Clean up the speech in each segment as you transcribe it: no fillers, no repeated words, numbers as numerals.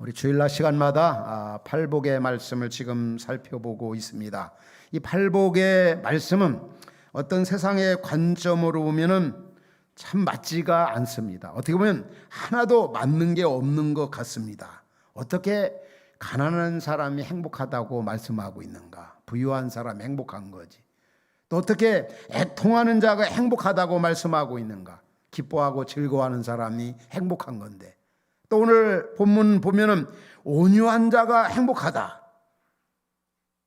우리 주일날 시간마다 팔복의 말씀을 지금 살펴보고 있습니다. 이 팔복의 말씀은 어떤 세상의 관점으로 보면은 참 맞지가 않습니다. 어떻게 보면 하나도 맞는 게 없는 것 같습니다. 어떻게 가난한 사람이 행복하다고 말씀하고 있는가? 부유한 사람이 행복한 거지. 또 어떻게 애통하는 자가 행복하다고 말씀하고 있는가? 기뻐하고 즐거워하는 사람이 행복한 건데. 또 오늘 본문 보면은 온유한 자가 행복하다.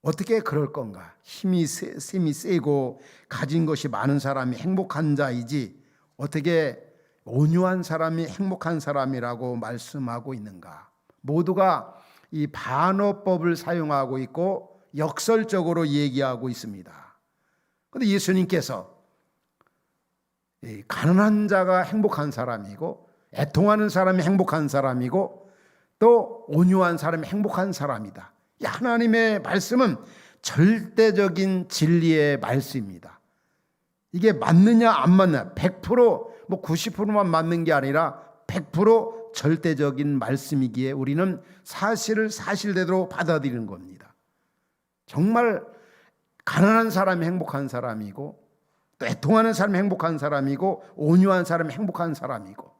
어떻게 그럴 건가? 힘이 세고 가진 것이 많은 사람이 행복한 자이지 어떻게 온유한 사람이 행복한 사람이라고 말씀하고 있는가? 모두가 이 반어법을 사용하고 있고 역설적으로 얘기하고 있습니다. 그런데 예수님께서 가난한 자가 행복한 사람이고 애통하는 사람이 행복한 사람이고 또 온유한 사람이 행복한 사람이다. 이 하나님의 말씀은 절대적인 진리의 말씀입니다. 이게 맞느냐 안 맞느냐 100% 90%만 맞는 게 아니라 100% 절대적인 말씀이기에 우리는 사실을 사실대로 받아들이는 겁니다. 정말 가난한 사람이 행복한 사람이고 또 애통하는 사람이 행복한 사람이고 온유한 사람이 행복한 사람이고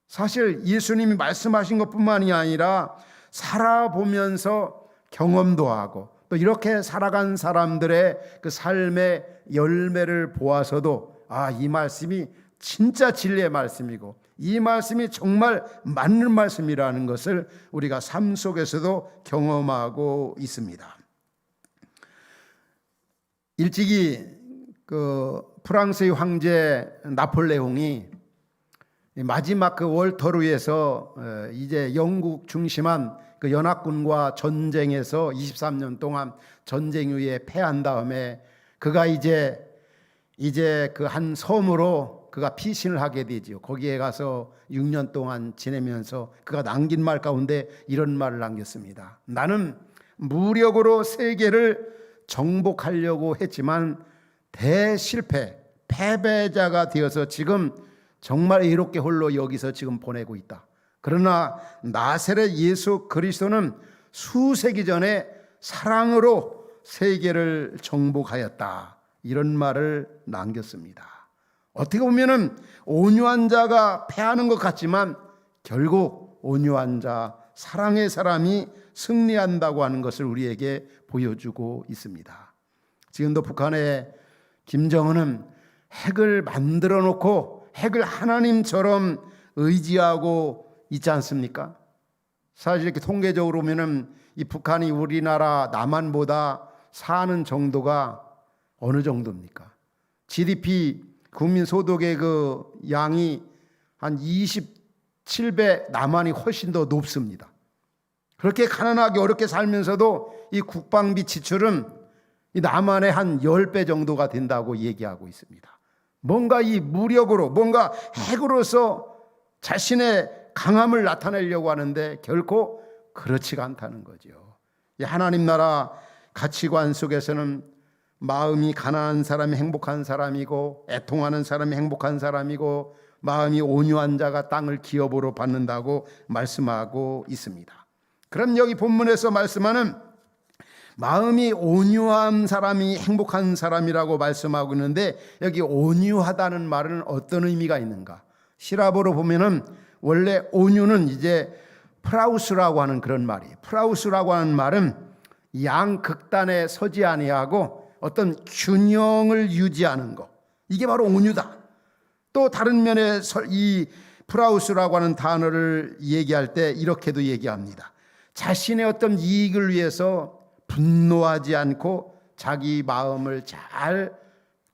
사실 예수님이 말씀하신 것뿐만이 아니라 살아보면서 경험도 하고 또 이렇게 살아간 사람들의 그 삶의 열매를 보아서도 이 말씀이 진짜 진리의 말씀이고 이 말씀이 정말 맞는 말씀이라는 것을 우리가 삶 속에서도 경험하고 있습니다. 일찍이 프랑스의 황제 나폴레옹이 마지막 월터루에서 이제 영국 중심한 그 연합군과 전쟁에서 23년 동안 전쟁 후에 패한 다음에 그가 이제 그 한 섬으로 그가 피신을 하게 되죠. 거기에 가서 6년 동안 지내면서 그가 남긴 말 가운데 이런 말을 남겼습니다. 나는 무력으로 세계를 정복하려고 했지만 대실패, 패배자가 되어서 지금 정말 이롭게 홀로 여기서 지금 보내고 있다. 그러나 나사렛 예수 그리스도는 수세기 전에 사랑으로 세계를 정복하였다. 이런 말을 남겼습니다. 어떻게 보면은 온유한 자가 패하는 것 같지만 결국 온유한 자, 사랑의 사람이 승리한다고 하는 것을 우리에게 보여주고 있습니다. 지금도 북한의 김정은은 핵을 만들어 놓고 핵을 하나님처럼 의지하고 있지 않습니까? 사실 이렇게 통계적으로 보면은 이 북한이 우리나라 남한보다 사는 정도가 어느 정도입니까? GDP 국민 소득의 그 양이 한 27배 남한이 훨씬 더 높습니다. 그렇게 가난하게 어렵게 살면서도 이 국방비 지출은 이 남한의 한 10배 정도가 된다고 얘기하고 있습니다. 뭔가 이 무력으로 뭔가 핵으로서 자신의 강함을 나타내려고 하는데 결코 그렇지가 않다는 거죠. 이 하나님 나라 가치관 속에서는 마음이 가난한 사람이 행복한 사람이고 애통하는 사람이 행복한 사람이고 마음이 온유한 자가 땅을 기업으로 받는다고 말씀하고 있습니다. 그럼 여기 본문에서 말씀하는 마음이 온유한 사람이 행복한 사람이라고 말씀하고 있는데 여기 온유하다는 말은 어떤 의미가 있는가? 시라보로 보면은 원래 온유는 이제 프라우스라고 하는 그런 말이에요. 프라우스라고 하는 말은 양극단에 서지 아니하고 어떤 균형을 유지하는 것. 이게 바로 온유다. 또 다른 면에 이 프라우스라고 하는 단어를 얘기할 때 이렇게도 얘기합니다. 자신의 어떤 이익을 위해서 분노하지 않고 자기 마음을 잘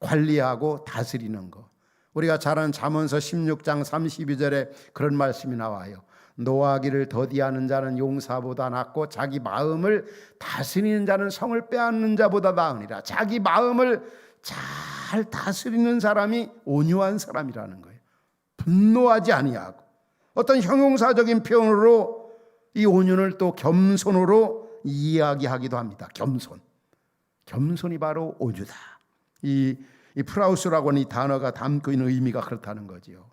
관리하고 다스리는 것. 우리가 잘 아는 잠언서 16장 32절에 그런 말씀이 나와요. 노하기를 더디하는 자는 용사보다 낫고 자기 마음을 다스리는 자는 성을 빼앗는 자보다 나으니라. 자기 마음을 잘 다스리는 사람이 온유한 사람이라는 거예요. 분노하지 아니하고 어떤 형용사적인 표현으로 이 온유를 또 겸손으로 이야기하기도 합니다. 겸손이 바로 온유다. 이 프라우스라고 하는 이 단어가 담고 있는 의미가 그렇다는 거지요.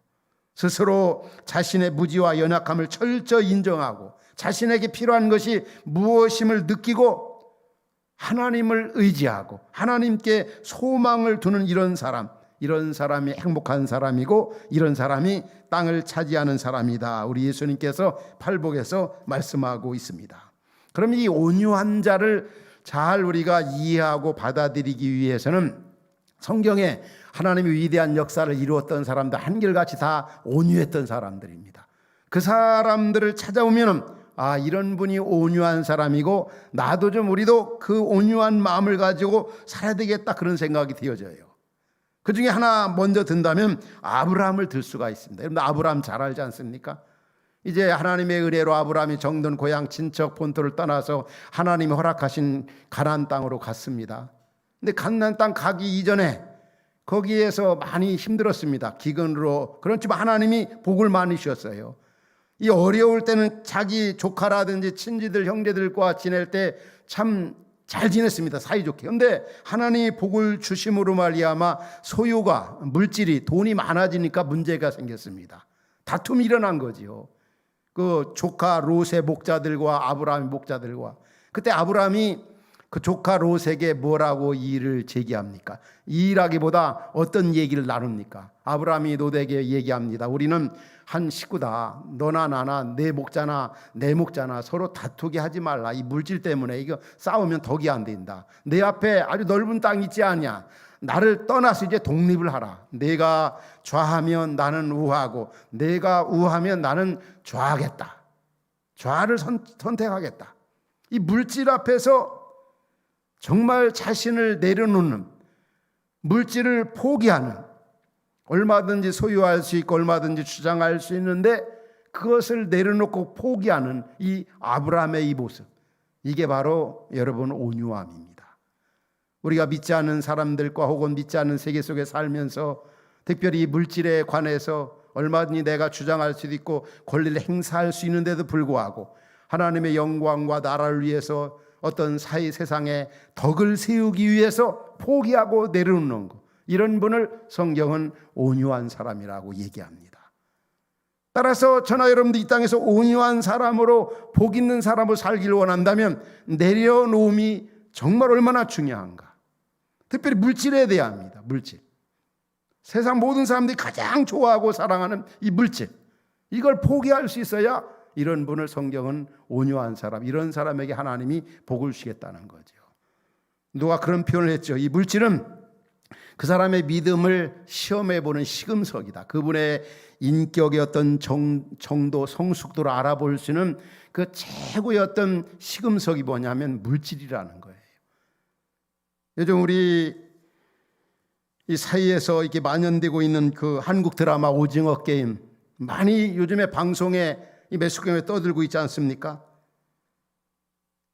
스스로 자신의 무지와 연약함을 철저히 인정하고 자신에게 필요한 것이 무엇임을 느끼고 하나님을 의지하고 하나님께 소망을 두는 이런 사람이 행복한 사람이고 이런 사람이 땅을 차지하는 사람이다. 우리 예수님께서 팔복에서 말씀하고 있습니다. 그럼 이 온유한 자를 잘 우리가 이해하고 받아들이기 위해서는 성경에 하나님의 위대한 역사를 이루었던 사람들 한결같이 다 온유했던 사람들입니다. 그 사람들을 찾아오면 이런 분이 온유한 사람이고 나도 좀 우리도 그 온유한 마음을 가지고 살아야 되겠다 그런 생각이 되어져요. 그 중에 하나 먼저 든다면 아브라함을 들 수가 있습니다. 여러분 아브라함 잘 알지 않습니까? 이제 하나님의 은혜로 아브라함이 정든 고향 친척 본토를 떠나서 하나님이 허락하신 가나안 땅으로 갔습니다. 근데 가나안 땅 가기 이전에 거기에서 많이 힘들었습니다. 기근으로. 그렇지만 하나님이 복을 많이 주셨어요. 이 어려울 때는 자기 조카라든지 친지들 형제들과 지낼 때 참 잘 지냈습니다. 사이좋게. 그런데 하나님이 복을 주심으로 말미암아 소유가 물질이 돈이 많아지니까 문제가 생겼습니다. 다툼이 일어난 거지요. 그 조카 롯의 목자들과 아브라함의 목자들과. 그때 아브라함이 그 조카 롯에게 뭐라고 이의를 제기합니까? 이의라기보다 어떤 얘기를 나눕니까? 아브라함이 롯에게 얘기합니다. 우리는 한 식구다. 너나 나나 내 목자나 내 목자나 서로 다투게 하지 말라. 이 물질 때문에 이거 싸우면 덕이 안 된다. 내 앞에 아주 넓은 땅 있지 않냐. 나를 떠나서 이제 독립을 하라. 내가 좌하면 나는 우하고 내가 우하면 나는 좌하겠다. 좌를 선택하겠다. 이 물질 앞에서 정말 자신을 내려놓는, 물질을 포기하는, 얼마든지 소유할 수 있고 얼마든지 주장할 수 있는데 그것을 내려놓고 포기하는 이 아브라함의 이 모습, 이게 바로 여러분 온유함입니다. 우리가 믿지 않는 사람들과 혹은 믿지 않는 세계 속에 살면서 특별히 물질에 관해서 얼마든지 내가 주장할 수도 있고 권리를 행사할 수 있는데도 불구하고 하나님의 영광과 나라를 위해서 어떤 사회 세상에 덕을 세우기 위해서 포기하고 내려놓는 것, 이런 분을 성경은 온유한 사람이라고 얘기합니다. 따라서 저나 여러분도 이 땅에서 온유한 사람으로 복 있는 사람으로 살기를 원한다면 내려놓음이 정말 얼마나 중요한가. 특별히 물질에 대합니다. 물질. 세상 모든 사람들이 가장 좋아하고 사랑하는 이 물질, 이걸 포기할 수 있어야 이런 분을 성경은 온유한 사람, 이런 사람에게 하나님이 복을 주시겠다는 거죠. 누가 그런 표현을 했죠. 이 물질은 그 사람의 믿음을 시험해보는 시금석이다. 그분의 인격의 어떤 정도, 성숙도를 알아볼 수 있는 그 최고의 어떤 시금석이 뭐냐면 물질이라는 거예요. 요즘 우리 이 사이에서 이렇게 만연되고 있는 그 한국 드라마 오징어 게임, 많이 요즘에 방송에 이 매스컴에 떠들고 있지 않습니까?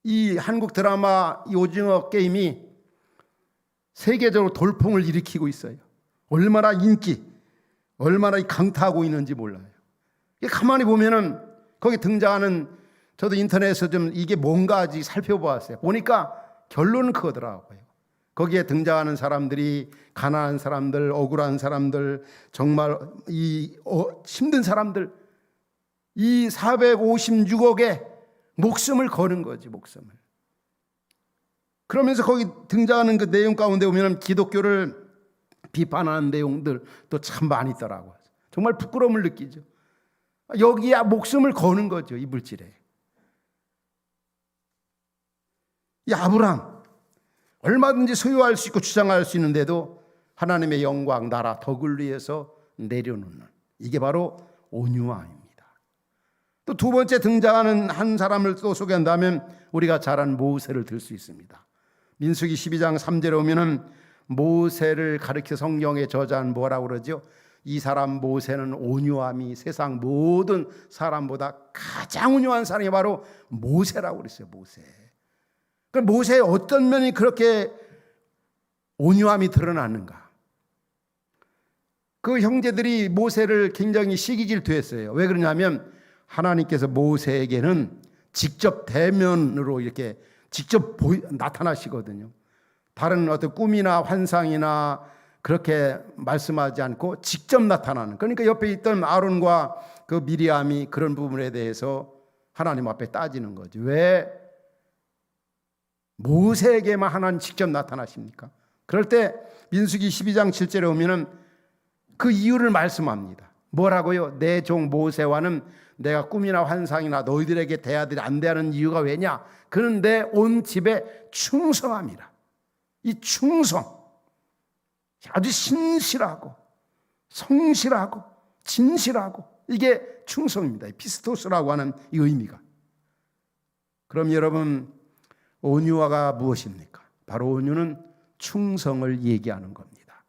이 한국 드라마 이 오징어 게임이 세계적으로 돌풍을 일으키고 있어요. 얼마나 인기, 얼마나 강타하고 있는지 몰라요. 가만히 보면은 거기 등장하는, 저도 인터넷에서 좀 이게 뭔가 아직 살펴보았어요. 보니까 결론은 그거더라고요. 거기에 등장하는 사람들이 가난한 사람들, 억울한 사람들, 정말 힘든 사람들, 이 456억의 목숨을 거는 거지, 목숨을. 그러면서 거기 등장하는 그 내용 가운데 보면 기독교를 비판하는 내용들도 참 많이 있더라고요. 정말 부끄러움을 느끼죠. 여기야 목숨을 거는 거죠, 이 물질에. 이 아브라함, 얼마든지 소유할 수 있고 주장할 수 있는데도 하나님의 영광, 나라, 덕을 위해서 내려놓는, 이게 바로 온유함입니다. 또 두 번째 등장하는 한 사람을 또 소개한다면 우리가 잘 아는 모세를 들 수 있습니다. 민수기 12장 3절에 오면은 모세를 가리켜 성경에 저자는 뭐라고 그러죠? 이 사람 모세는 온유함이 세상 모든 사람보다 가장 온유한 사람이 바로 모세라고 그랬어요. 모세. 그 모세의 어떤 면이 그렇게 온유함이 드러나는가? 그 형제들이 모세를 굉장히 시기질투했어요. 왜 그러냐면 하나님께서 모세에게는 직접 대면으로 이렇게 직접 나타나시거든요. 다른 어떤 꿈이나 환상이나 그렇게 말씀하지 않고 직접 나타나는. 그러니까 옆에 있던 아론과 그 미리암이 그런 부분에 대해서 하나님 앞에 따지는 거죠. 왜 모세에게만 하나님 직접 나타나십니까? 그럴 때 민수기 12장 7절에 오면은 그 이유를 말씀합니다. 뭐라고요? 내 종 모세와는 내가 꿈이나 환상이나 너희들에게 대하지 안 대하는 이유가 왜냐? 그는 내 온 집에 충성함이라. 이 충성, 아주 신실하고 성실하고 진실하고, 이게 충성입니다. 피스토스라고 하는 이 의미가. 그럼 여러분, 온유화가 무엇입니까? 바로 온유는 충성을 얘기하는 겁니다.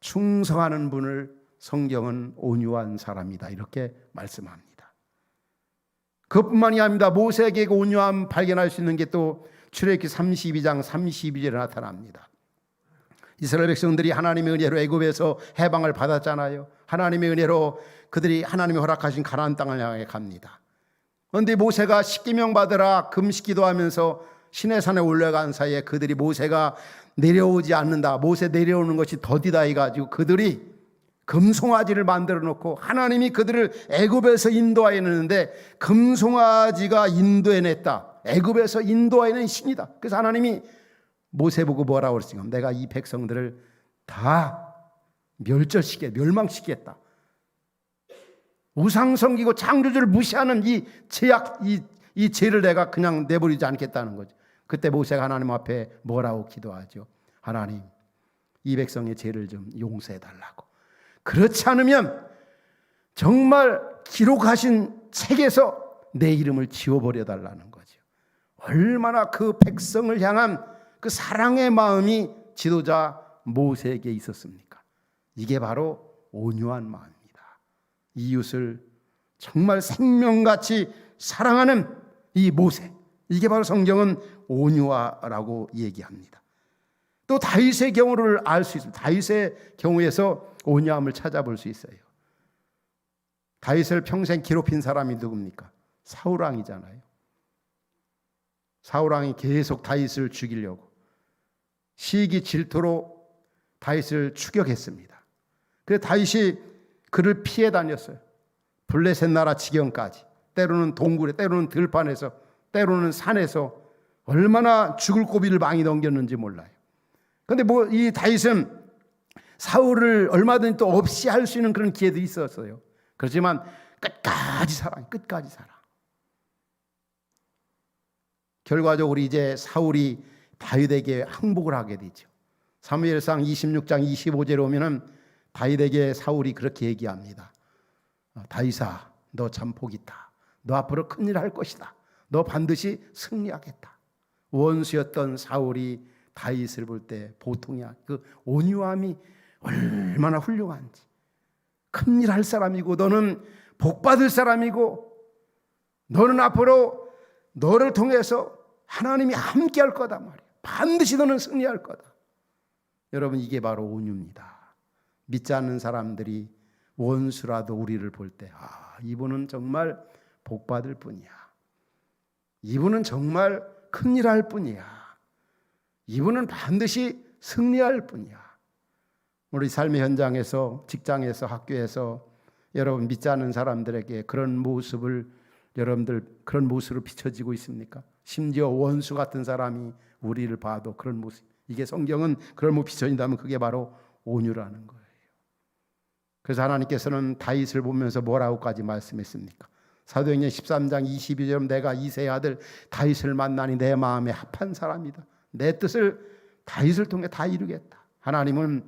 충성하는 분을 성경은 온유한 사람이다, 이렇게 말씀합니다. 그것뿐만이 아닙니다. 모세에게 온유함 발견할 수 있는 게 또 출애굽기 32장 32절에 나타납니다. 이스라엘 백성들이 하나님의 은혜로 애굽에서 해방을 받았잖아요. 하나님의 은혜로 그들이 하나님이 허락하신 가나안 땅을 향해 갑니다. 그런데 모세가 십계명 받으라 금식 기도하면서 시내산에 올라간 사이에 그들이 모세가 내려오지 않는다, 모세 내려오는 것이 더디다 해가지고 그들이 금송아지를 만들어 놓고 하나님이 그들을 애굽에서 인도하였는데 금송아지가 인도해냈다, 애굽에서 인도하여낸 신이다. 그래서 하나님이 모세 보고 뭐라고 그랬습니까? 내가 이 백성들을 다 멸망시키겠다. 우상 섬기고 창조주를 무시하는 이 죄악, 이 죄를 내가 그냥 내버리지 않겠다는 거죠. 그때 모세가 하나님 앞에 뭐라고 기도하죠? 하나님, 이 백성의 죄를 좀 용서해 달라고. 그렇지 않으면 정말 기록하신 책에서 내 이름을 지워버려 달라는 거죠. 얼마나 그 백성을 향한 그 사랑의 마음이 지도자 모세에게 있었습니까? 이게 바로 온유한 마음입니다. 이웃을 정말 생명같이 사랑하는 이 모세, 이게 바로 성경은 온유화라고 얘기합니다. 또 다윗의 경우를 알 수 있습니다. 다윗의 경우에서 온유함을 찾아볼 수 있어요. 다윗을 평생 괴롭힌 사람이 누굽니까? 사울왕이잖아요. 사울왕이 계속 다윗을 죽이려고 시기 질투로 다윗을 추격했습니다. 그래서 다윗이 그를 피해 다녔어요. 블레셋 나라 지경까지, 때로는 동굴에, 때로는 들판에서, 때로는 산에서 얼마나 죽을 고비를 많이 넘겼는지 몰라요. 그런데 이 다윗은 사울을 얼마든지 또 없이 할 수 있는 그런 기회도 있었어요. 그렇지만 끝까지 사랑해, 끝까지 사랑. 결과적으로 이제 사울이 다윗에게 항복을 하게 되죠. 사무엘상 26장 25절에 오면은 다윗에게 사울이 그렇게 얘기합니다. 다윗아, 너 참 복 있다. 너 앞으로 큰일 할 것이다. 너 반드시 승리하겠다. 원수였던 사울이 다윗을 볼 때 보통이야. 그 온유함이 얼마나 훌륭한지. 큰일 할 사람이고 너는 복 받을 사람이고 너는 앞으로 너를 통해서 하나님이 함께 할 거다 말이야. 반드시 너는 승리할 거다. 여러분, 이게 바로 온유입니다. 믿지 않는 사람들이 원수라도 우리를 볼 때, 이분은 정말 복 받을 분이야. 이분은 정말 큰일 할 분이야. 이분은 반드시 승리할 분이야. 우리 삶의 현장에서, 직장에서, 학교에서 여러분 믿지 않는 사람들에게 그런 모습을, 여러분들 그런 모습으로 비춰지고 있습니까? 심지어 원수 같은 사람이 우리를 봐도 그런 모습, 이게 성경은 그런 모습 비춰진다면 그게 바로 온유라는 거예요. 그래서 하나님께서는 다윗을 보면서 뭐라고까지 말씀했습니까? 사도행전 13장 22절, 내가 이새의 아들 다윗을 만나니 내 마음에 합한 사람이다. 내 뜻을 다윗을 통해 다 이루겠다. 하나님은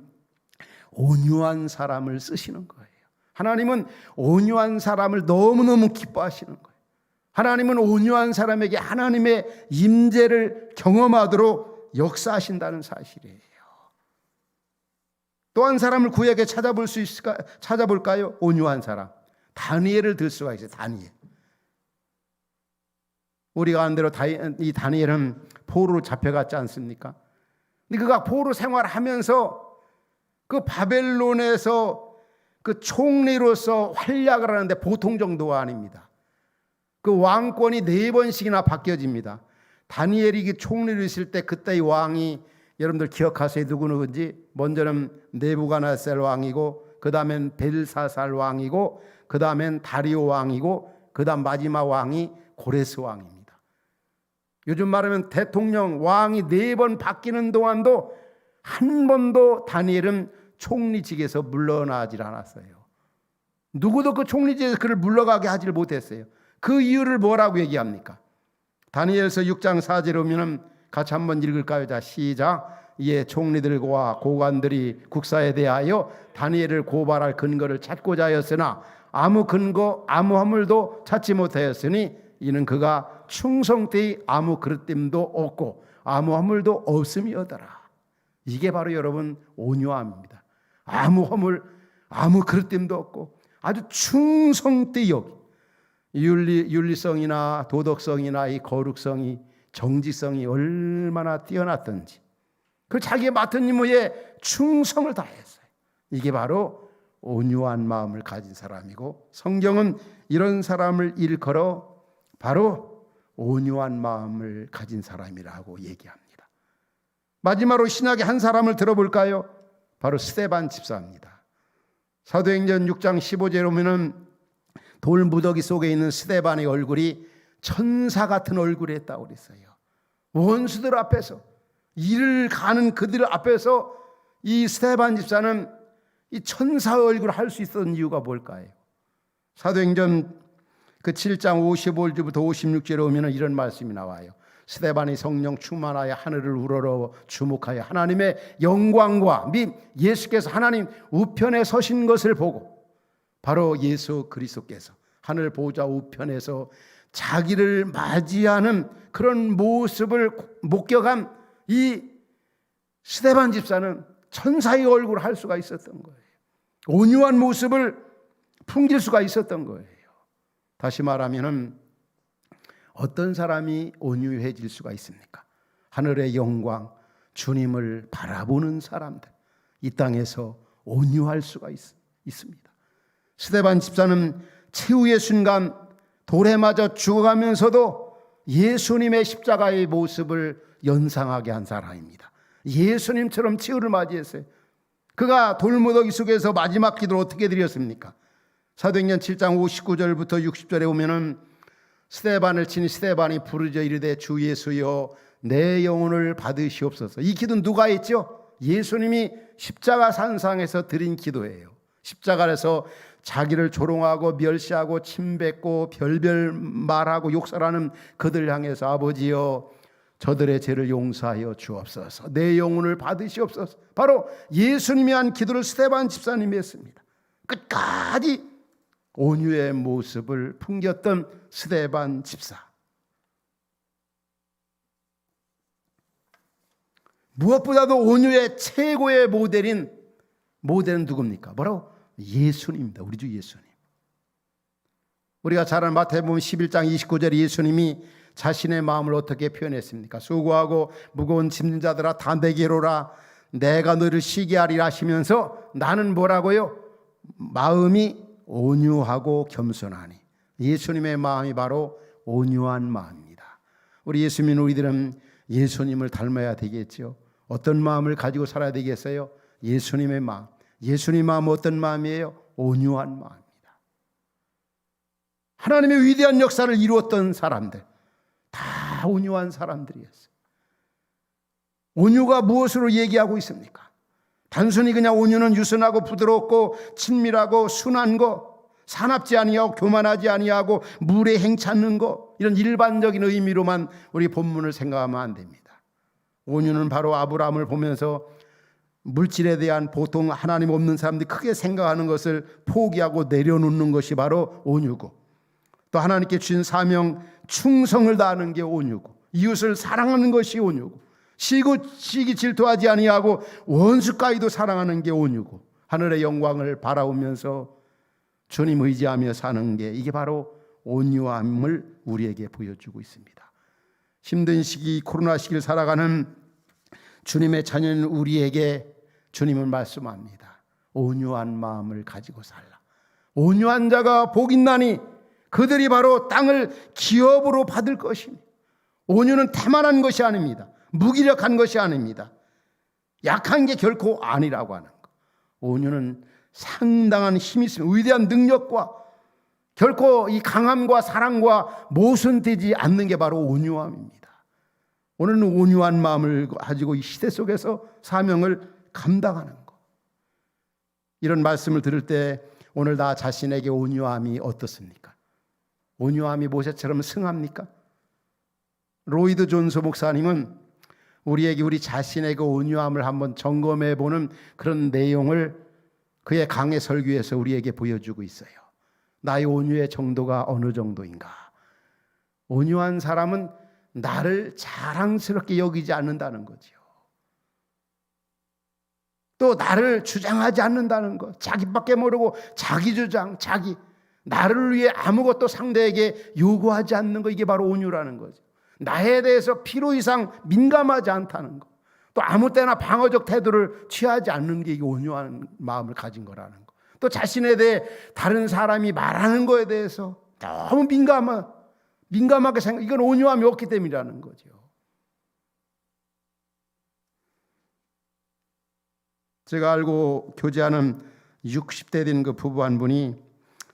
온유한 사람을 쓰시는 거예요. 하나님은 온유한 사람을 너무너무 기뻐하시는 거예요. 하나님은 온유한 사람에게 하나님의 임재를 경험하도록 역사하신다는 사실이에요. 또 한 사람을 구약에 찾아볼 수 있을까? 찾아볼까요? 온유한 사람. 다니엘을 들 수가 있어요. 다니엘. 우리가 아는 대로 이 다니엘은 포로로 잡혀갔지 않습니까? 근데 그가 포로 생활하면서 그 바벨론에서 그 총리로서 활약을 하는데 보통 정도가 아닙니다. 그 왕권이 4번씩이나 바뀌어집니다. 다니엘이 그 총리로 있을 때 그때의 왕이 여러분들 기억하세요? 누구누군지? 먼저는 느부갓네살 왕이고, 그 다음엔 벨사살 왕이고, 그 다음엔 다리오 왕이고, 그 다음 마지막 왕이 고레스 왕입니다. 요즘 말하면 대통령, 왕이 4번 바뀌는 동안도 한 번도 다니엘은 총리직에서 물러나질 않았어요. 누구도 그 총리직에서 그를 물러가게 하질 못했어요. 그 이유를 뭐라고 얘기합니까? 다니엘서 6장 4절에 보면 같이 한번 읽을까요? 자, 시작. 이에 총리들과 고관들이 국사에 대하여 다니엘을 고발할 근거를 찾고자 하였으나 아무 근거 아무 허물도 찾지 못하였으니 이는 그가 충성되이 아무 그릇됨도 없고 아무 허물도 없음이었더라. 이게 바로 여러분 온유함입니다. 아무 허물 아무 그릇됨도 없고 아주 충성되이 여기 윤리성이나 도덕성이나 이 거룩성이 정지성이 얼마나 뛰어났던지 그 자기의 맡은 임무에 충성을 다했어요. 이게 바로 온유한 마음을 가진 사람이고 성경은 이런 사람을 일컬어 바로 온유한 마음을 가진 사람이라고 얘기합니다. 마지막으로 신약의 한 사람을 들어볼까요? 바로 스데반 집사입니다. 사도행전 6장 15절에 보면은 돌무더기 속에 있는 스데반의 얼굴이 천사 같은 얼굴이 했다고 그랬어요. 원수들 앞에서 일을 가는 그들 앞에서 이 스데반 집사는 이 천사의 얼굴을 할 수 있었던 이유가 뭘까요? 사도행전 그 7장 55절부터 56절에 오면 이런 말씀이 나와요. 스데반이 성령 충만하여 하늘을 우러러 주목하여 하나님의 영광과 및 예수께서 하나님 우편에 서신 것을 보고 바로 예수 그리스도께서 하늘 보좌 우편에서 자기를 맞이하는 그런 모습을 목격한 이 스데반 집사는 천사의 얼굴을 할 수가 있었던 거예요. 온유한 모습을 풍길 수가 있었던 거예요. 다시 말하면 어떤 사람이 온유해질 수가 있습니까? 하늘의 영광, 주님을 바라보는 사람들, 이 땅에서 온유할 수가 있습니다. 스데반 집사는 최후의 순간 돌에 맞아 죽어가면서도 예수님의 십자가의 모습을 연상하게 한 사람입니다. 예수님처럼 최후를 맞이했어요. 그가 돌무더기 속에서 마지막 기도를 어떻게 드렸습니까? 사도행전 7장 59절부터 60절에 보면은 스데반을 친 스데반이 부르짖어 이르되 주 예수여 내 영혼을 받으시옵소서. 이 기도는 누가 했죠? 예수님이 십자가 산상에서 드린 기도예요. 십자가에서 자기를 조롱하고 멸시하고 침뱉고 별별 말하고 욕설하는 그들 향해서 아버지여 저들의 죄를 용서하여 주옵소서. 내 영혼을 받으시옵소서. 바로 예수님이 한 기도를 스데반 집사님이 했습니다. 끝까지 온유의 모습을 풍겼던 스데반 집사. 무엇보다도 온유의 최고의 모델은 누굽니까? 뭐라고? 예수님입니다. 우리 주 예수님. 우리가 잘 아는 마태복음 11장 29절에 예수님이 자신의 마음을 어떻게 표현했습니까? 수고하고 무거운 짐진 자들아 다 내게로 오라 내가 너를 쉬게 하리라 하시면서 나는 뭐라고요? 마음이 온유하고 겸손하니. 예수님의 마음이 바로 온유한 마음입니다. 우리 예수 믿는 우리들은 예수님을 닮아야 되겠죠. 어떤 마음을 가지고 살아야 되겠어요? 예수님의 마음. 예수님의 마음은 어떤 마음이에요? 온유한 마음입니다. 하나님의 위대한 역사를 이루었던 사람들 다 온유한 사람들이었어요. 온유가 무엇으로 얘기하고 있습니까? 단순히 그냥 온유는 유순하고 부드럽고 친밀하고 순한 거, 사납지 아니하고 교만하지 아니하고 물에 행찮는 거, 이런 일반적인 의미로만 우리 본문을 생각하면 안 됩니다. 온유는 바로 아브라함을 보면서 물질에 대한 보통 하나님 없는 사람들이 크게 생각하는 것을 포기하고 내려놓는 것이 바로 온유고, 또 하나님께 주신 사명 충성을 다하는 게 온유고, 이웃을 사랑하는 것이 온유고, 시기 질투하지 아니하고 원수까지도 사랑하는 게 온유고, 하늘의 영광을 바라보면서 주님 의지하며 사는 게, 이게 바로 온유함을 우리에게 보여주고 있습니다. 힘든 시기, 코로나 시기를 살아가는 주님의 자녀는 우리에게 주님은 말씀합니다. 온유한 마음을 가지고 살라. 온유한 자가 복 있나니 그들이 바로 땅을 기업으로 받을 것입니다. 온유는 태만한 것이 아닙니다. 무기력한 것이 아닙니다. 약한 게 결코 아니라고 하는 것. 온유는 상당한 힘이 있습니다. 위대한 능력과 결코 이 강함과 사랑과 모순되지 않는 게 바로 온유함입니다. 오늘은 온유한 마음을 가지고 이 시대 속에서 사명을 감당하는 것. 이런 말씀을 들을 때 오늘 나 자신에게 온유함이 어떻습니까? 온유함이 모세처럼 승합니까? 로이드 존스 목사님은 우리에게 우리 자신에게 온유함을 한번 점검해 보는 그런 내용을 그의 강해 설교에서 우리에게 보여주고 있어요. 나의 온유의 정도가 어느 정도인가? 온유한 사람은 나를 자랑스럽게 여기지 않는다는 거죠. 또 나를 주장하지 않는다는 것. 자기밖에 모르고 자기 주장, 나를 위해 아무것도 상대에게 요구하지 않는 것. 이게 바로 온유라는 거죠. 나에 대해서 필요 이상 민감하지 않다는 것. 또 아무 때나 방어적 태도를 취하지 않는 게 이게 온유한 마음을 가진 거라는 것. 또 자신에 대해 다른 사람이 말하는 거에 대해서 너무 민감하게 생각, 이건 온유함이 없기 때문이라는 거죠. 제가 알고 교제하는 60대 된 그 부부 한 분이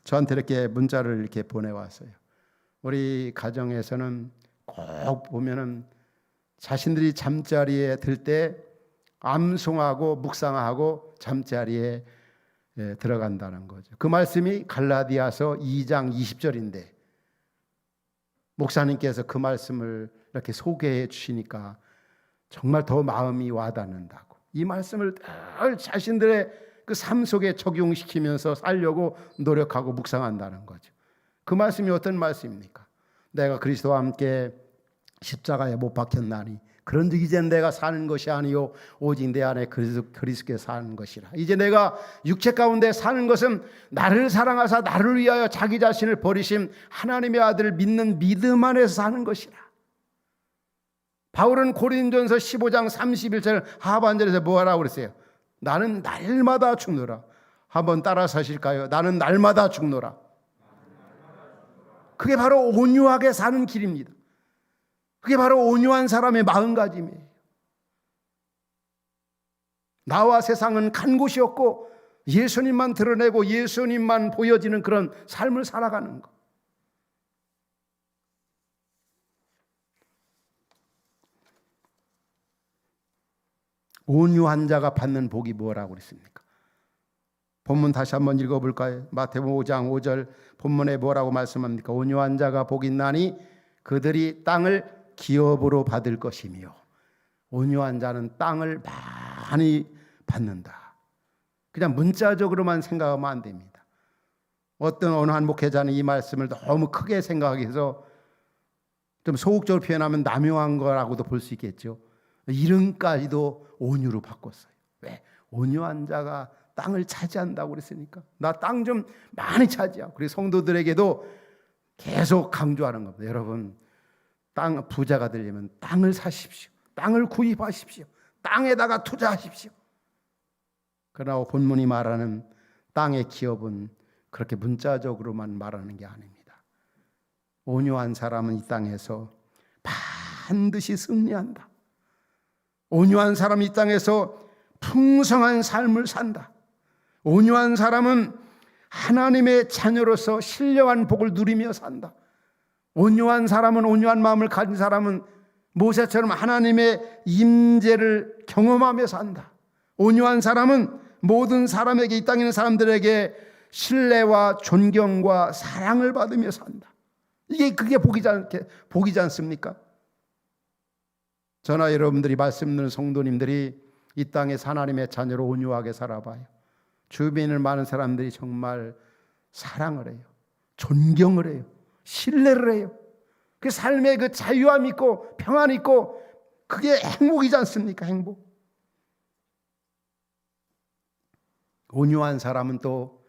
저한테 이렇게 문자를 이렇게 보내왔어요. 우리 가정에서는 꼭 보면은 자신들이 잠자리에 들 때 암송하고 묵상하고 잠자리에 들어간다는 거죠. 그 말씀이 갈라디아서 2장 20절인데 목사님께서 그 말씀을 이렇게 소개해 주시니까 정말 더 마음이 와닿는다고. 이 말씀을 늘 자신들의 그 삶 속에 적용시키면서 살려고 노력하고 묵상한다는 거죠. 그 말씀이 어떤 말씀입니까? 내가 그리스도와 함께 십자가에 못 박혔나니 그런즉 이제는 내가 사는 것이 아니요 오직 내 안에 그리스도께 사는 것이라. 이제 내가 육체 가운데 사는 것은 나를 사랑하사 나를 위하여 자기 자신을 버리신 하나님의 아들을 믿는 믿음 안에서 사는 것이라. 바울은 고린도전서 15장 31절 하반절에서 뭐라고 그랬어요? 나는 날마다 죽노라. 한번 따라서 하실까요? 나는 날마다 죽노라. 그게 바로 온유하게 사는 길입니다. 그게 바로 온유한 사람의 마음가짐이에요. 나와 세상은 간 곳이 없고 예수님만 드러내고 예수님만 보여지는 그런 삶을 살아가는 것. 온유한 자가 받는 복이 뭐라고 그랬습니까? 본문 다시 한번 읽어볼까요? 마태복음 5장 5절 본문에 뭐라고 말씀합니까? 온유한 자가 복이 있나니 그들이 땅을 기업으로 받을 것이며. 온유한 자는 땅을 많이 받는다. 그냥 문자적으로만 생각하면 안 됩니다. 어느 한 목회자는 이 말씀을 너무 크게 생각해서 좀 소극적으로 표현하면 남용한 거라고도 볼 수 있겠죠. 이름까지도 온유로 바꿨어요. 왜? 온유한 자가 땅을 차지한다고 그랬으니까. 나 땅 좀 많이 차지하고. 그리고 성도들에게도 계속 강조하는 겁니다. 여러분, 땅 부자가 되려면 땅을 사십시오. 땅을 구입하십시오. 땅에다가 투자하십시오. 그러나 본문이 말하는 땅의 기업은 그렇게 문자적으로만 말하는 게 아닙니다. 온유한 사람은 이 땅에서 반드시 승리한다. 온유한 사람이 이 땅에서 풍성한 삶을 산다. 온유한 사람은 하나님의 자녀로서 신령한 복을 누리며 산다. 온유한 사람은, 온유한 마음을 가진 사람은 모세처럼 하나님의 임재를 경험하며 산다. 온유한 사람은 모든 사람에게, 이 땅에 있는 사람들에게 신뢰와 존경과 사랑을 받으며 산다. 그게 복이지 않습니까? 저나 여러분들이 말씀 듣는 성도님들이 이 땅에서 하나님의 자녀로 온유하게 살아봐요. 주변에 있는 많은 사람들이 정말 사랑을 해요. 존경을 해요. 신뢰를 해요. 그 삶에 그 자유함 있고 평안 있고 그게 행복이지 않습니까? 행복. 온유한 사람은 또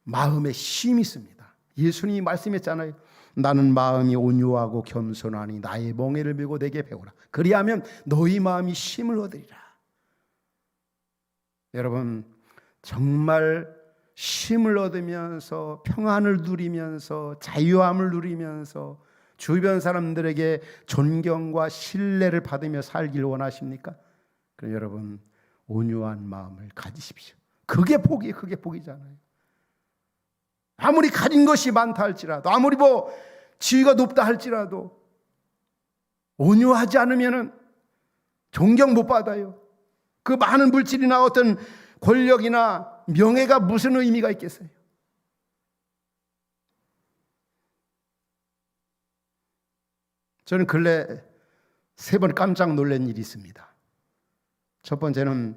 마음에 힘이 있습니다. 예수님이 말씀했잖아요. 나는 마음이 온유하고 겸손하니 나의 멍에를 메고 내게 배우라. 그리하면 너희 마음이 힘을 얻으리라. 여러분, 정말 힘을 얻으면서 평안을 누리면서 자유함을 누리면서 주변 사람들에게 존경과 신뢰를 받으며 살길 원하십니까? 그럼 여러분, 온유한 마음을 가지십시오. 그게 복이잖아요. 아무리 가진 것이 많다 할지라도, 아무리 지위가 높다 할지라도 온유하지 않으면 존경 못 받아요. 그 많은 물질이나 어떤 권력이나 명예가 무슨 의미가 있겠어요? 저는 근래 3번 깜짝 놀란 일이 있습니다. 첫 번째는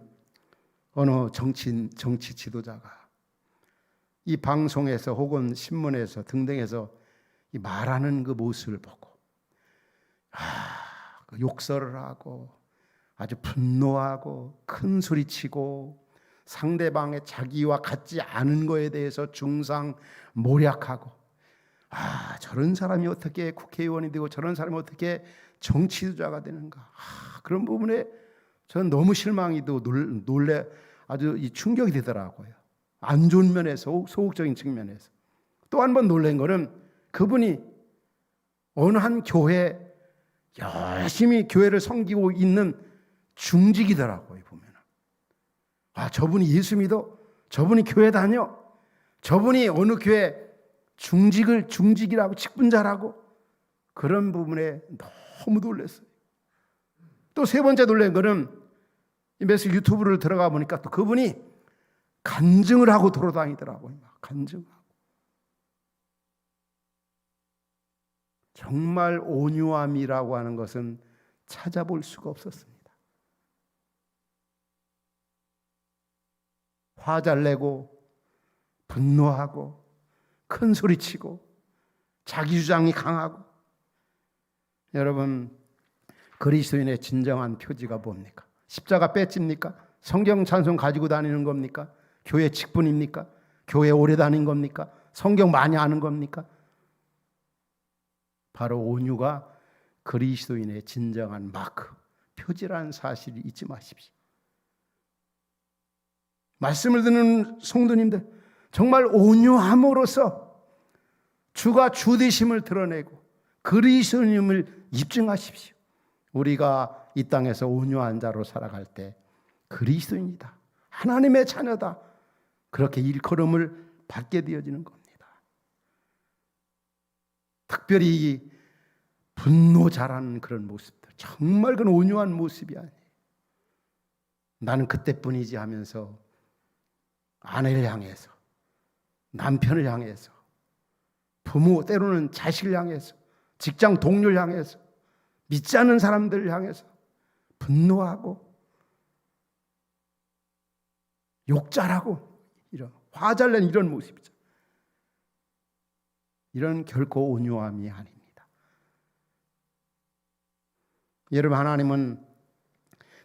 어느 정치 지도자가 이 방송에서 혹은 신문에서 등등에서 이 말하는 그 모습을 보고 그 욕설을 하고 아주 분노하고 큰 소리치고 상대방의 자기와 같지 않은 거에 대해서 중상모략하고 저런 사람이 어떻게 국회의원이 되고 저런 사람이 어떻게 정치주자가 되는가. 그런 부분에 저는 너무 실망이도 놀래 아주 충격이 되더라고요. 안 좋은 면에서, 소극적인 측면에서. 또 한 번 놀란 거는 그분이 어느 한 교회 열심히 교회를 섬기고 있는 중직이더라고요. 보면 저분이 예수 믿어? 저분이 교회 다녀? 저분이 어느 교회 중직이라고 직분자라고? 그런 부분에 너무 놀랐어요. 또 3번째 놀란 거는 매수 유튜브를 들어가 보니까 또 그분이 간증을 하고 돌아다니더라고요. 간증하고. 정말 온유함이라고 하는 것은 찾아볼 수가 없었습니다. 화 잘 내고 분노하고 큰 소리치고 자기 주장이 강하고. 여러분, 그리스도인의 진정한 표지가 뭡니까? 십자가 배지입니까? 성경 찬송 가지고 다니는 겁니까? 교회 직분입니까? 교회 오래 다닌 겁니까? 성경 많이 아는 겁니까? 바로 온유가 그리스도인의 진정한 마크, 표지라는 사실을 잊지 마십시오. 말씀을 듣는 성도님들, 정말 온유함으로써 주가 주 되심을 드러내고 그리스도님을 입증하십시오. 우리가 이 땅에서 온유한 자로 살아갈 때 그리스도인이다, 하나님의 자녀다, 그렇게 일컬음을 받게 되어지는 겁니다. 특별히 분노 잘하는 그런 모습들, 정말 그런 온유한 모습이 아니에요. 나는 그때뿐이지 하면서 아내를 향해서, 남편을 향해서, 부모, 때로는 자식을 향해서, 직장 동료를 향해서, 믿지 않는 사람들을 향해서 분노하고 욕잘하고 이런 화잘낸 이런 모습이죠. 이런 결코 온유함이 아닙니다. 여러분, 하나님은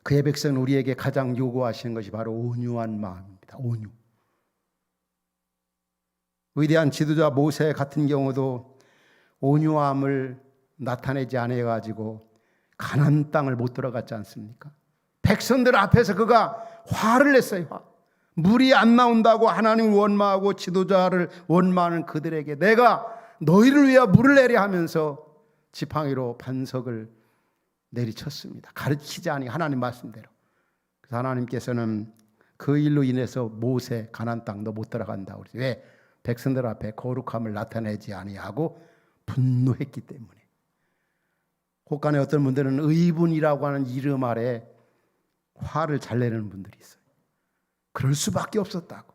그의 백성 우리에게 가장 요구하시는 것이 바로 온유한 마음입니다. 온유. 위대한 지도자 모세 같은 경우도 온유함을 나타내지 않아가지고 가나안 땅을 못 들어갔지 않습니까? 백성들 앞에서 그가 화를 냈어요. 물이 안 나온다고 하나님을 원망하고 지도자를 원망하는 그들에게 내가 너희를 위해 물을 내려 하면서 지팡이로 반석을 내리쳤습니다. 가르치지 아니 하나님 말씀대로. 그래서 하나님께서는 그 일로 인해서 모세 가나안 땅 너 못 들어간다고 그랬어요. 왜? 백성들 앞에 거룩함을 나타내지 아니하고 분노했기 때문에. 혹간에 어떤 분들은 의분이라고 하는 이름 아래 화를 잘 내는 분들이 있어요. 그럴 수밖에 없었다고.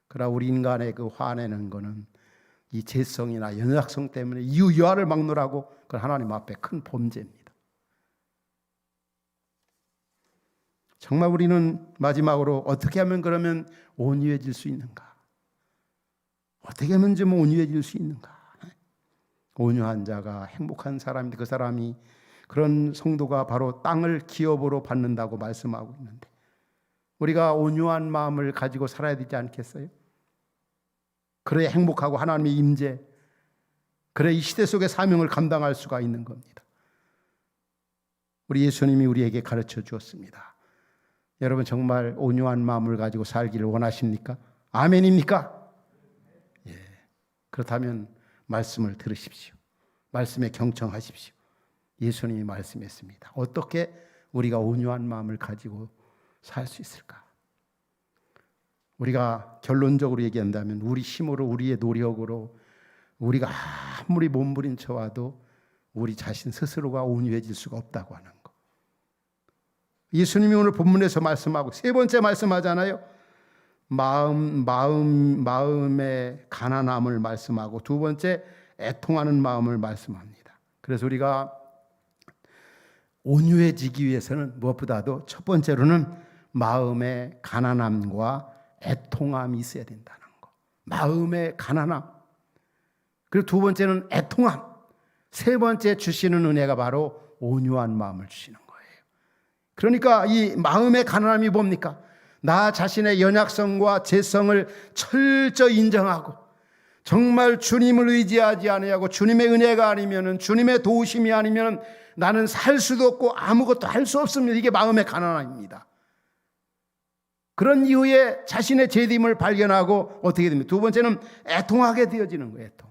그러나 우리 인간의 그 화내는 거는 이 죄성이나 연약성 때문에 이유 여하를 막노라고 그건 하나님 앞에 큰 범죄입니다. 정말 우리는 마지막으로 어떻게 하면 그러면 온유해질 수 있는가? 어떻게 하면 좀 온유해질 수 있는가? 온유한 자가 행복한 사람인데 그 사람이 그런 성도가 바로 땅을 기업으로 받는다고 말씀하고 있는데 우리가 온유한 마음을 가지고 살아야 되지 않겠어요? 그래야 행복하고 하나님의 임재, 그래야 이 시대 속의 사명을 감당할 수가 있는 겁니다. 우리 예수님이 우리에게 가르쳐 주었습니다. 여러분 정말 온유한 마음을 가지고 살기를 원하십니까? 아멘입니까? 예. 그렇다면 말씀을 들으십시오. 말씀에 경청하십시오. 예수님이 말씀했습니다. 어떻게 우리가 온유한 마음을 가지고 살 수 있을까? 우리가 결론적으로 얘기한다면 우리 힘으로, 우리의 노력으로 우리가 아무리 몸부림쳐와도 우리 자신 스스로가 온유해질 수가 없다고 하는 거. 예수님이 오늘 본문에서 말씀하고 세 번째 말씀하잖아요. 마음의 가난함을 말씀하고 두 번째 애통하는 마음을 말씀합니다. 그래서 우리가 온유해지기 위해서는 무엇보다도 첫 번째로는 마음의 가난함과 애통함이 있어야 된다는 거. 마음의 가난함. 그리고 두 번째는 애통함. 세 번째 주시는 은혜가 바로 온유한 마음을 주시는 거예요. 그러니까 이 마음의 가난함이 뭡니까? 나 자신의 연약성과 죄성을 철저히 인정하고 정말 주님을 의지하지 아니하고 주님의 은혜가 아니면, 주님의 도우심이 아니면 나는 살 수도 없고 아무것도 할 수 없습니다. 이게 마음의 가난함입니다. 그런 이후에 자신의 죄됨을 발견하고 어떻게 됩니까? 두 번째는 애통하게 되어지는 거예요. 애통.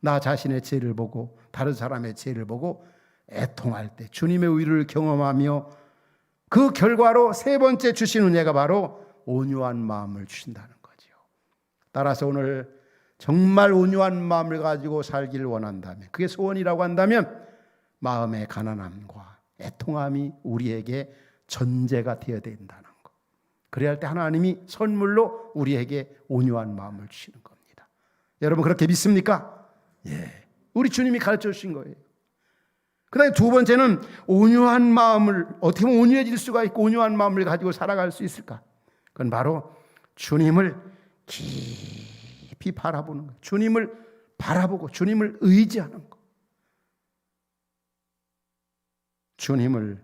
나 자신의 죄를 보고 다른 사람의 죄를 보고 애통할 때 주님의 의를 경험하며 그 결과로 세 번째 주신 은혜가 바로 온유한 마음을 주신다는 거죠. 따라서 오늘 정말 온유한 마음을 가지고 살기를 원한다면, 그게 소원이라고 한다면 마음의 가난함과 애통함이 우리에게 전제가 되어야 된다는 거. 그래야 할 때 하나님이 선물로 우리에게 온유한 마음을 주시는 겁니다. 여러분 그렇게 믿습니까? 예, 우리 주님이 가르쳐 주신 거예요. 그 다음에 두 번째는 온유한 마음을, 어떻게 하면 온유해질 수가 있고 온유한 마음을 가지고 살아갈 수 있을까? 그건 바로 주님을 깊이 바라보는 거예요. 주님을 바라보고 주님을 의지하는 거. 주님을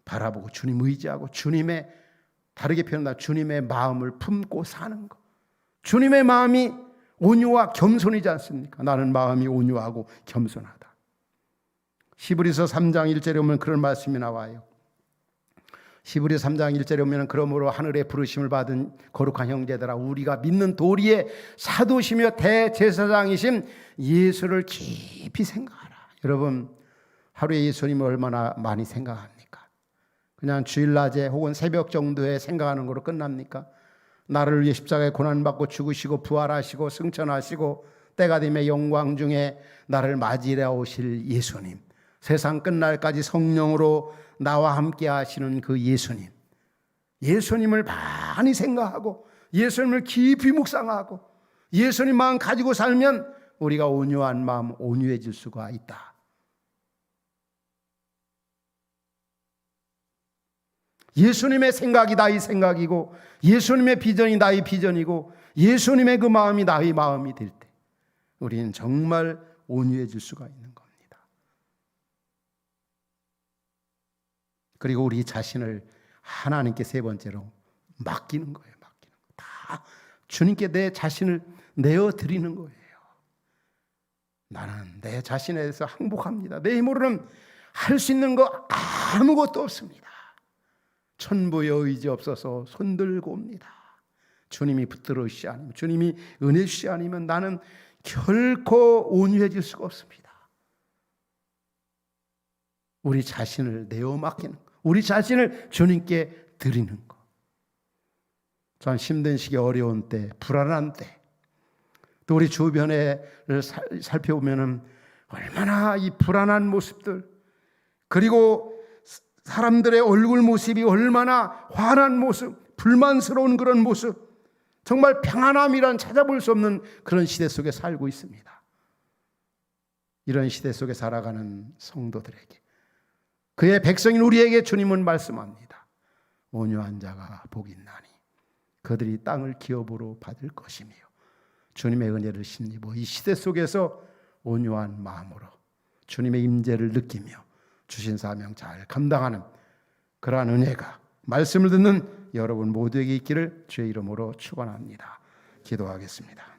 바라보고 주님 의지하고 주님의, 다르게 표현한다, 주님의 마음을 품고 사는 거. 주님의 마음이 온유와 겸손이지 않습니까? 나는 마음이 온유하고 겸손하다. 히브리서 3장 1절에 보면 그런 말씀이 나와요. 히브리서 3장 1절에 보면 그러므로 하늘의 부르심을 받은 거룩한 형제들아, 우리가 믿는 도리의 사도시며 대제사장이신 예수를 깊이 생각하라. 여러분 하루에 예수님을 얼마나 많이 생각합니까? 그냥 주일낮에 혹은 새벽 정도에 생각하는 거로 끝납니까? 나를 위해 십자가에 고난받고 죽으시고 부활하시고 승천하시고 때가 되면 영광 중에 나를 맞이해 오실 예수님, 세상 끝날까지 성령으로 나와 함께 하시는 그 예수님, 예수님을 많이 생각하고 예수님을 깊이 묵상하고 예수님 마음 가지고 살면 우리가 온유한 마음, 온유해질 수가 있다. 예수님의 생각이 나의 생각이고 예수님의 비전이 나의 비전이고 예수님의 그 마음이 나의 마음이 될 때 우리는 정말 온유해질 수가 있는 겁니다. 그리고 우리 자신을 하나님께 세 번째로 맡기는 거예요. 맡기는 거. 다 주님께 내 자신을 내어드리는 거예요. 나는 내 자신에 대해서 항복합니다. 내 힘으로는 할 수 있는 거 아무것도 없습니다. 천부의 의지 없어서 손들고 옵니다. 주님이 붙들어 주시 아니면, 주님이 은혜 주시 아니면 나는 결코 온유해질 수가 없습니다. 우리 자신을 내어 맡기는 거, 우리 자신을 주님께 드리는 거. 참 힘든 시기, 어려운 때, 불안한 때, 또 우리 주변을 살펴보면은 얼마나 이 불안한 모습들, 그리고 사람들의 얼굴 모습이 얼마나 화난 모습, 불만스러운 그런 모습, 정말 평안함이란 찾아볼 수 없는 그런 시대 속에 살고 있습니다. 이런 시대 속에 살아가는 성도들에게, 그의 백성인 우리에게 주님은 말씀합니다. 온유한 자가 복이 있나니 그들이 땅을 기업으로 받을 것이며, 주님의 은혜를 힘입어 이 시대 속에서 온유한 마음으로 주님의 임재를 느끼며 주신 사명 잘 감당하는 그러한 은혜가, 말씀을 듣는 여러분 모두에게 있기를 주의 이름으로 축원합니다. 기도하겠습니다.